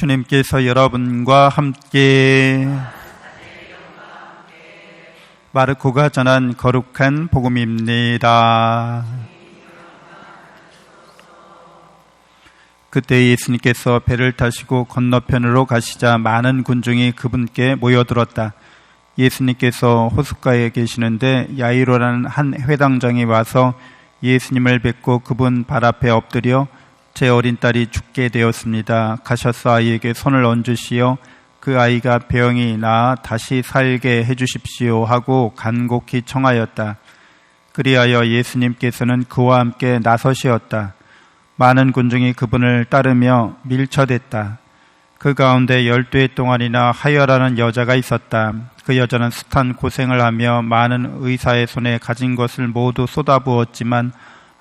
주님께서 여러분과 함께 마르코가 전한 거룩한 복음입니다. 그때 예수님께서 배를 타시고 건너편으로 가시자 많은 군중이 그분께 모여들었다. 예수님께서 호숫가에 계시는데 야이로라는 한 회당장이 와서 예수님을 뵙고 그분 발 앞에 엎드려 제 어린 딸이 죽게 되었습니다. 가셔서 아이에게 손을 얹으시어 그 아이가 병이 나아 다시 살게 해주십시오 하고 간곡히 청하였다. 그리하여 예수님께서는 그와 함께 나서시었다. 많은 군중이 그분을 따르며 밀쳐댔다. 그 가운데 12해 동안이나 하여라는 여자가 있었다. 그 여자는 숱한 고생을 하며 많은 의사의 손에 가진 것을 모두 쏟아부었지만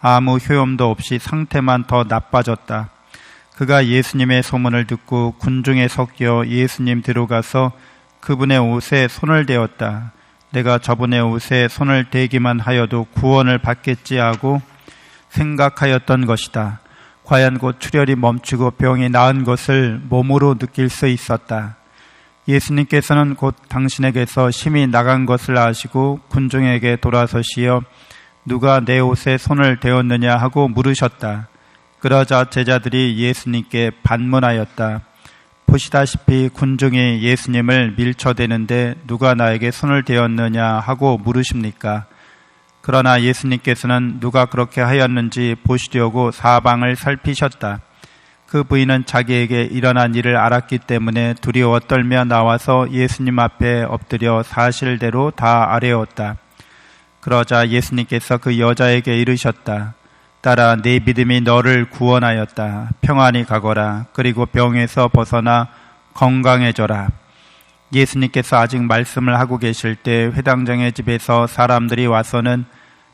아무 효험도 없이 상태만 더 나빠졌다. 그가 예수님의 소문을 듣고 군중에 섞여 예수님 뒤로 가서 그분의 옷에 손을 대었다. 내가 저분의 옷에 손을 대기만 하여도 구원을 받겠지 하고 생각하였던 것이다. 과연 곧 출혈이 멈추고 병이 나은 것을 몸으로 느낄 수 있었다. 예수님께서는 곧 당신에게서 힘이 나간 것을 아시고 군중에게 돌아서시어 누가 내 옷에 손을 대었느냐 하고 물으셨다. 그러자 제자들이 예수님께 반문하였다. 보시다시피 군중이 예수님을 밀쳐대는데 누가 나에게 손을 대었느냐 하고 물으십니까? 그러나 예수님께서는 누가 그렇게 하였는지 보시려고 사방을 살피셨다. 그 부인은 자기에게 일어난 일을 알았기 때문에 두려워 떨며 나와서 예수님 앞에 엎드려 사실대로 다 아뢰었다. 그러자 예수님께서 그 여자에게 이르셨다. 딸아, 네 믿음이 너를 구원하였다. 평안히 가거라. 그리고 병에서 벗어나 건강해져라. 예수님께서 아직 말씀을 하고 계실 때 회당장의 집에서 사람들이 와서는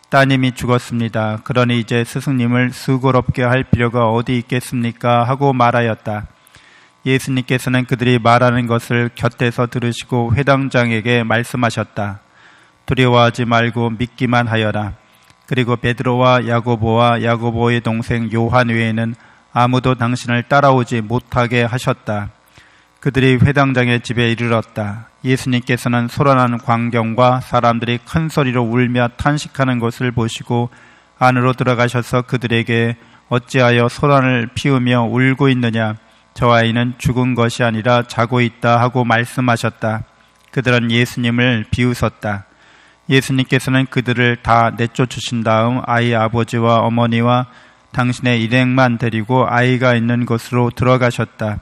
따님이 죽었습니다. 그러니 이제 스승님을 수고롭게 할 필요가 어디 있겠습니까? 하고 말하였다. 예수님께서는 그들이 말하는 것을 곁에서 들으시고 회당장에게 말씀하셨다. 두려워하지 말고 믿기만 하여라. 그리고 베드로와 야고보와 야고보의 동생 요한 외에는 아무도 당신을 따라오지 못하게 하셨다. 그들이 회당장의 집에 이르렀다. 예수님께서는 소란하는 광경과 사람들이 큰 소리로 울며 탄식하는 것을 보시고 안으로 들어가셔서 그들에게 어찌하여 소란을 피우며 울고 있느냐? 저 아이는 죽은 것이 아니라 자고 있다 하고 말씀하셨다. 그들은 예수님을 비웃었다. 예수님께서는 그들을 다 내쫓으신 다음 아이 아버지와 어머니와 당신의 일행만 데리고 아이가 있는 곳으로 들어가셨다.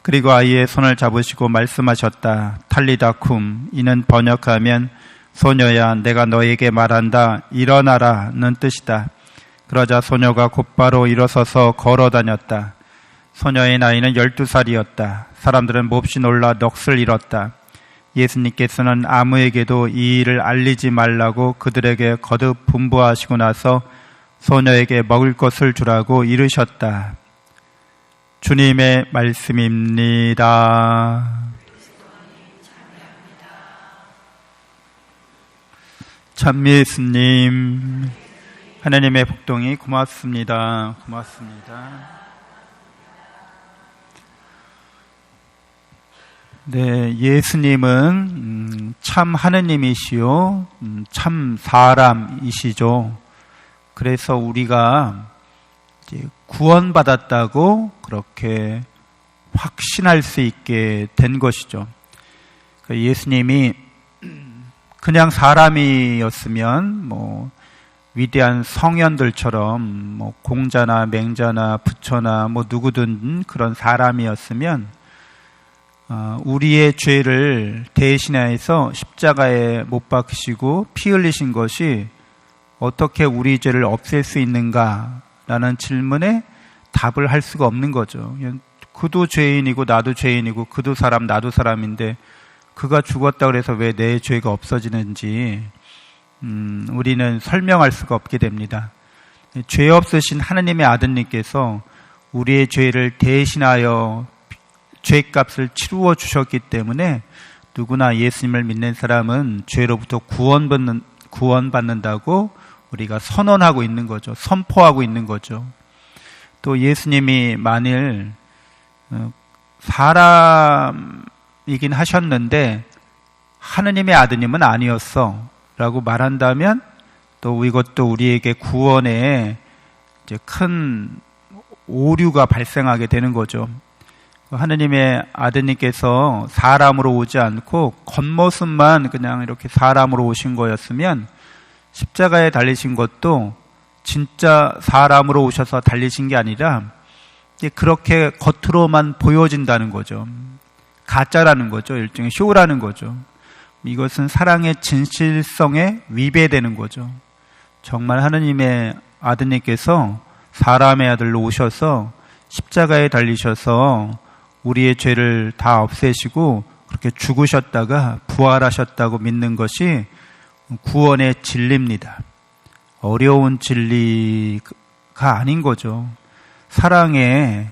그리고 아이의 손을 잡으시고 말씀하셨다. 탈리다 쿰, 이는 번역하면 소녀야 내가 너에게 말한다 일어나라는 뜻이다. 그러자 소녀가 곧바로 일어서서 걸어다녔다. 소녀의 나이는 12살이었다. 사람들은 몹시 놀라 넋을 잃었다. 예수님께서는 아무에게도 이 일을 알리지 말라고 그들에게 거듭 분부하시고 나서 소녀에게 먹을 것을 주라고 이르셨다. 주님의 말씀입니다. 참 예수님, 하나님의 복동이 고맙습니다. 고맙습니다. 네, 예수님은 참 하느님이시요, 참 사람이시죠. 그래서 우리가 이제 구원받았다고 그렇게 확신할 수 있게 된 것이죠. 예수님이 그냥 사람이었으면 위대한 성현들처럼 공자나 맹자나 부처나 누구든 그런 사람이었으면 우리의 죄를 대신해서 십자가에 못 박히시고 피 흘리신 것이 어떻게 우리 죄를 없앨 수 있는가라는 질문에 답을 할 수가 없는 거죠. 그도 죄인이고 나도 죄인이고 그도 사람 나도 사람인데 그가 죽었다 그래서 왜 내 죄가 없어지는지 우리는 설명할 수가 없게 됩니다. 죄 없으신 하느님의 아드님께서 우리의 죄를 대신하여 죄값을 치루어 주셨기 때문에 누구나 예수님을 믿는 사람은 죄로부터 구원받는다고 우리가 선언하고 있는 거죠. 선포하고 있는 거죠. 또 예수님이 만일 사람이긴 하셨는데 하느님의 아드님은 아니었어 라고 말한다면 또 이것도 우리에게 구원에 이제 큰 오류가 발생하게 되는 거죠. 하느님의 아드님께서 사람으로 오지 않고 겉모습만 그냥 이렇게 사람으로 오신 거였으면 십자가에 달리신 것도 진짜 사람으로 오셔서 달리신 게 아니라 그렇게 겉으로만 보여진다는 거죠. 가짜라는 거죠. 일종의 쇼라는 거죠. 이것은 사랑의 진실성에 위배되는 거죠. 정말 하느님의 아드님께서 사람의 아들로 오셔서 십자가에 달리셔서 우리의 죄를 다 없애시고 그렇게 죽으셨다가 부활하셨다고 믿는 것이 구원의 진리입니다. 어려운 진리가 아닌 거죠. 사랑의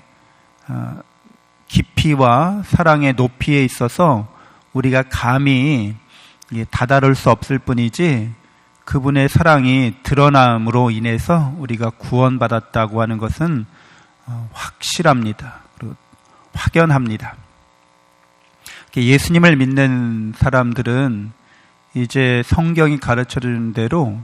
깊이와 사랑의 높이에 있어서 우리가 감히 다다를 수 없을 뿐이지 그분의 사랑이 드러남으로 인해서 우리가 구원받았다고 하는 것은 확실합니다. 그리고 확연합니다. 예수님을 믿는 사람들은 이제 성경이 가르쳐주는 대로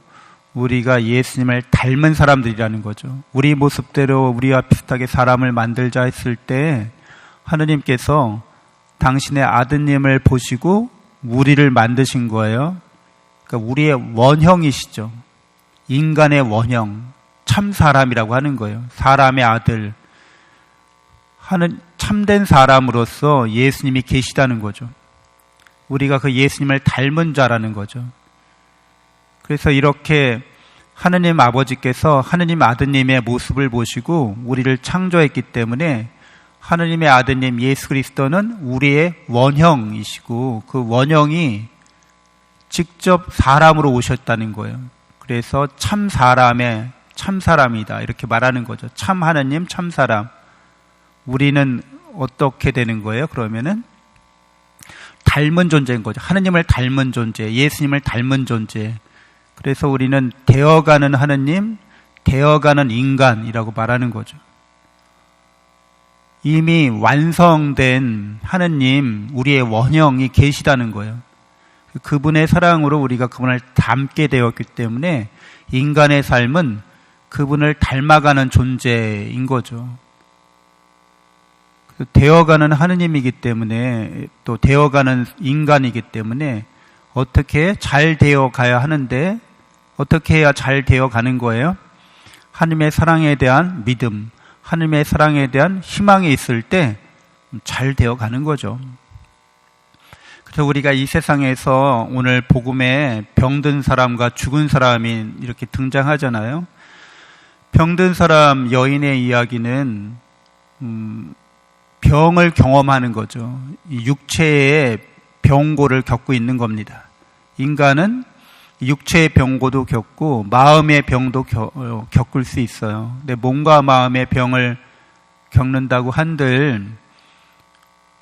우리가 예수님을 닮은 사람들이라는 거죠. 우리 모습대로 우리와 비슷하게 사람을 만들자 했을 때 하느님께서 당신의 아드님을 보시고 우리를 만드신 거예요. 그러니까 우리의 원형이시죠. 인간의 원형, 참 사람이라고 하는 거예요. 사람의 아들, 하는 참된 사람으로서 예수님이 계시다는 거죠. 우리가 그 예수님을 닮은 자라는 거죠. 그래서 이렇게 하느님 아버지께서 하느님 아드님의 모습을 보시고 우리를 창조했기 때문에 하느님의 아드님 예수 그리스도는 우리의 원형이시고 그 원형이 직접 사람으로 오셨다는 거예요. 그래서 참 사람이다 이렇게 말하는 거죠. 참 하느님, 참 사람. 우리는 어떻게 되는 거예요? 그러면은 닮은 존재인 거죠. 하느님을 닮은 존재, 예수님을 닮은 존재. 그래서 우리는 되어가는 하느님, 되어가는 인간이라고 말하는 거죠. 이미 완성된 하느님, 우리의 원형이 계시다는 거예요. 그분의 사랑으로 우리가 그분을 닮게 되었기 때문에 인간의 삶은 그분을 닮아가는 존재인 거죠. 되어가는 하느님이기 때문에 또 되어가는 인간이기 때문에 어떻게 잘 되어가야 하는데 어떻게 해야 잘 되어가는 거예요? 하느님의 사랑에 대한 믿음, 하느님의 사랑에 대한 희망이 있을 때 잘 되어가는 거죠. 그래서 우리가 이 세상에서 오늘 복음에 병든 사람과 죽은 사람이 이렇게 등장하잖아요. 병든 사람 여인의 이야기는 병을 경험하는 거죠. 이 육체의 병고를 겪고 있는 겁니다. 인간은 육체의 병고도 겪고 마음의 병도 겪을 수 있어요. 근데 몸과 마음의 병을 겪는다고 한들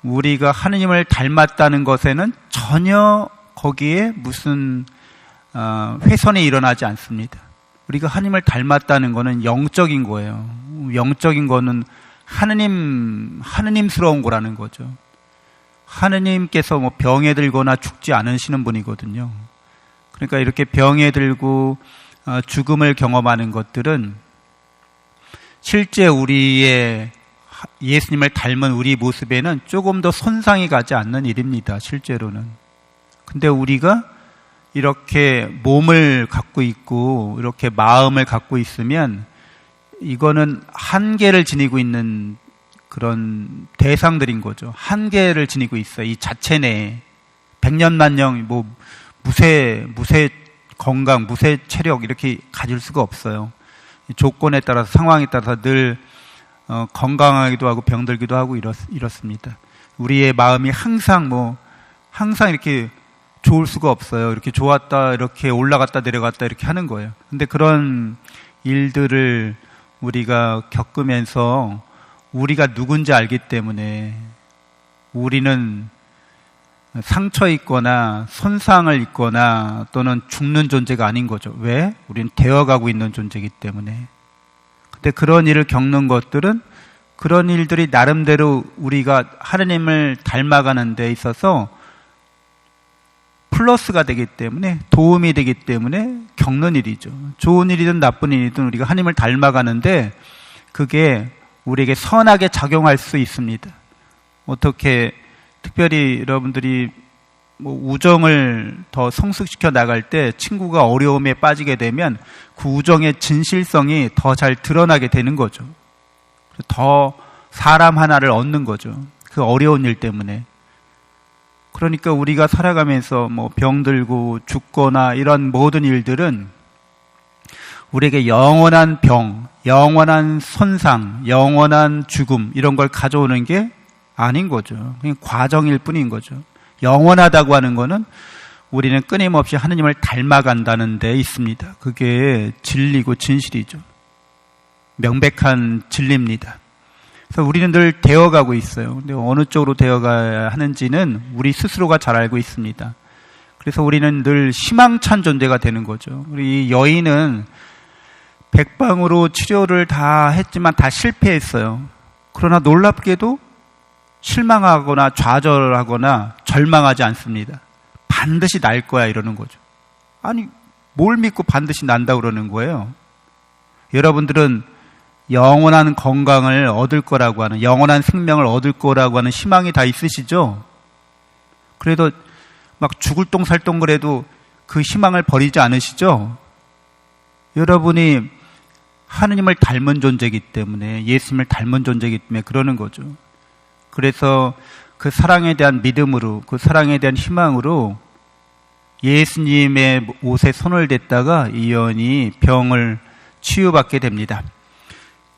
우리가 하느님을 닮았다는 것에는 전혀 거기에 무슨 훼손이 일어나지 않습니다. 우리가 하느님을 닮았다는 것은 영적인 거예요. 영적인 거는 하느님스러운 거라는 거죠. 하느님께서 뭐 병에 들거나 죽지 않으시는 분이거든요. 그러니까 이렇게 병에 들고 죽음을 경험하는 것들은 실제 우리의 예수님을 닮은 우리 모습에는 조금 더 손상이 가지 않는 일입니다. 실제로는. 근데 우리가 이렇게 몸을 갖고 있고 이렇게 마음을 갖고 있으면 이거는 한계를 지니고 있는 그런 대상들인 거죠. 한계를 지니고 있어요. 이 자체 내에. 백년만년 뭐 무쇠 건강, 무쇠 체력 이렇게 가질 수가 없어요. 조건에 따라서 상황에 따라서 늘 건강하기도 하고 병들기도 하고 이렇습니다. 우리의 마음이 항상 이렇게 좋을 수가 없어요. 이렇게 좋았다, 이렇게 올라갔다 내려갔다 이렇게 하는 거예요. 근데 그런 일들을 우리가 겪으면서 우리가 누군지 알기 때문에 우리는 상처 있거나 손상을 입거나 또는 죽는 존재가 아닌 거죠. 왜? 우리는 되어가고 있는 존재이기 때문에. 근데 그런 일을 겪는 것들은 그런 일들이 나름대로 우리가 하느님을 닮아가는 데 있어서 플러스가 되기 때문에, 도움이 되기 때문에 겪는 일이죠. 좋은 일이든 나쁜 일이든 우리가 하느님을 닮아가는데 그게 우리에게 선하게 작용할 수 있습니다. 어떻게, 특별히 여러분들이 우정을 더 성숙시켜 나갈 때 친구가 어려움에 빠지게 되면 그 우정의 진실성이 더 잘 드러나게 되는 거죠. 더 사람 하나를 얻는 거죠. 그 어려운 일 때문에. 그러니까 우리가 살아가면서 병들고 죽거나 이런 모든 일들은 우리에게 영원한 병, 영원한 손상, 영원한 죽음 이런 걸 가져오는 게 아닌 거죠. 그냥 과정일 뿐인 거죠. 영원하다고 하는 거는 우리는 끊임없이 하느님을 닮아간다는 데 있습니다. 그게 진리고 진실이죠. 명백한 진리입니다. 그래서 우리는 늘 되어가고 있어요. 근데 어느 쪽으로 되어가야 하는지는 우리 스스로가 잘 알고 있습니다. 그래서 우리는 늘 희망찬 존재가 되는 거죠. 우리 이 여인은 백방으로 치료를 다 했지만 다 실패했어요. 그러나 놀랍게도 실망하거나 좌절하거나 절망하지 않습니다. 반드시 날 거야 이러는 거죠. 아니, 뭘 믿고 반드시 난다고 그러는 거예요? 여러분들은 영원한 건강을 얻을 거라고 하는, 영원한 생명을 얻을 거라고 하는 희망이 다 있으시죠? 그래도 막 죽을 똥살똥 그래도 그 희망을 버리지 않으시죠? 여러분이 하느님을 닮은 존재이기 때문에, 예수님을 닮은 존재이기 때문에 그러는 거죠. 그래서 그 사랑에 대한 믿음으로, 그 사랑에 대한 희망으로 예수님의 옷에 손을 댔다가 이 여인이 병을 치유받게 됩니다.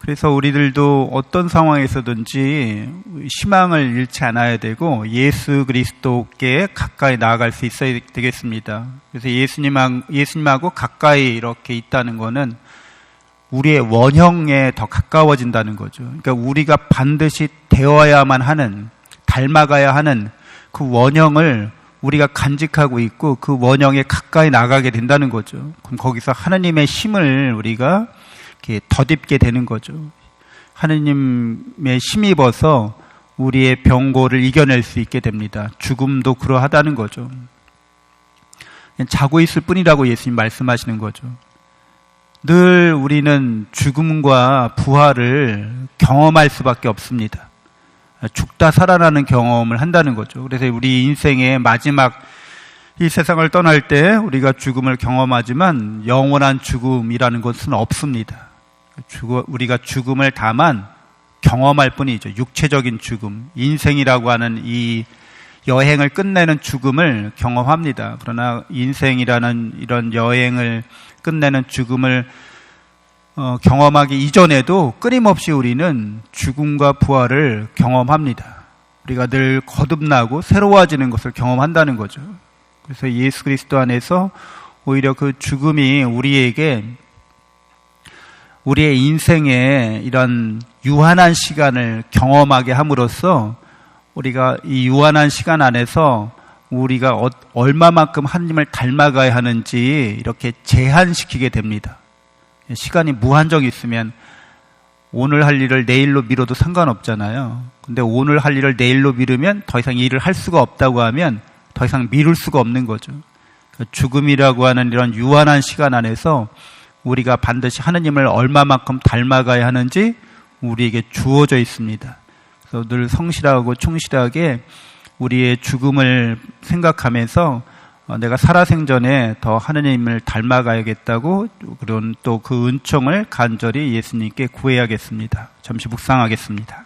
그래서 우리들도 어떤 상황에서든지 희망을 잃지 않아야 되고 예수 그리스도께 가까이 나아갈 수 있어야 되겠습니다. 그래서 예수님하고 가까이 이렇게 있다는 것은 우리의 원형에 더 가까워진다는 거죠. 그러니까 우리가 반드시 되어야만 하는, 닮아가야 하는 그 원형을 우리가 간직하고 있고 그 원형에 가까이 나가게 된다는 거죠. 그럼 거기서 하나님의 힘을 우리가 이렇게 덧입게 되는 거죠. 하나님의 힘입어서 우리의 병고를 이겨낼 수 있게 됩니다. 죽음도 그러하다는 거죠. 자고 있을 뿐이라고 예수님 말씀하시는 거죠. 늘 우리는 죽음과 부활을 경험할 수밖에 없습니다. 죽다 살아나는 경험을 한다는 거죠. 그래서 우리 인생의 마지막 이 세상을 떠날 때 우리가 죽음을 경험하지만 영원한 죽음이라는 것은 없습니다. 우리가 죽음을 다만 경험할 뿐이죠. 육체적인 죽음, 인생이라고 하는 이 여행을 끝내는 죽음을 경험합니다. 그러나 인생이라는 이런 여행을 끝내는 죽음을 경험하기 이전에도 끊임없이 우리는 죽음과 부활을 경험합니다. 우리가 늘 거듭나고 새로워지는 것을 경험한다는 거죠. 그래서 예수 그리스도 안에서 오히려 그 죽음이 우리에게 우리의 인생에 이런 유한한 시간을 경험하게 함으로써 우리가 이 유한한 시간 안에서 우리가 얼마만큼 하나님을 닮아가야 하는지 이렇게 제한시키게 됩니다. 시간이 무한정 있으면 오늘 할 일을 내일로 미뤄도 상관없잖아요. 근데 오늘 할 일을 내일로 미루면 더 이상 일을 할 수가 없다고 하면 더 이상 미룰 수가 없는 거죠. 죽음이라고 하는 이런 유한한 시간 안에서 우리가 반드시 하느님을 얼마만큼 닮아가야 하는지 우리에게 주어져 있습니다. 그래서 늘 성실하고 충실하게 우리의 죽음을 생각하면서 내가 살아생전에 더 하느님을 닮아가야겠다고, 그런 또 그 은총을 간절히 예수님께 구해야겠습니다. 잠시 묵상하겠습니다.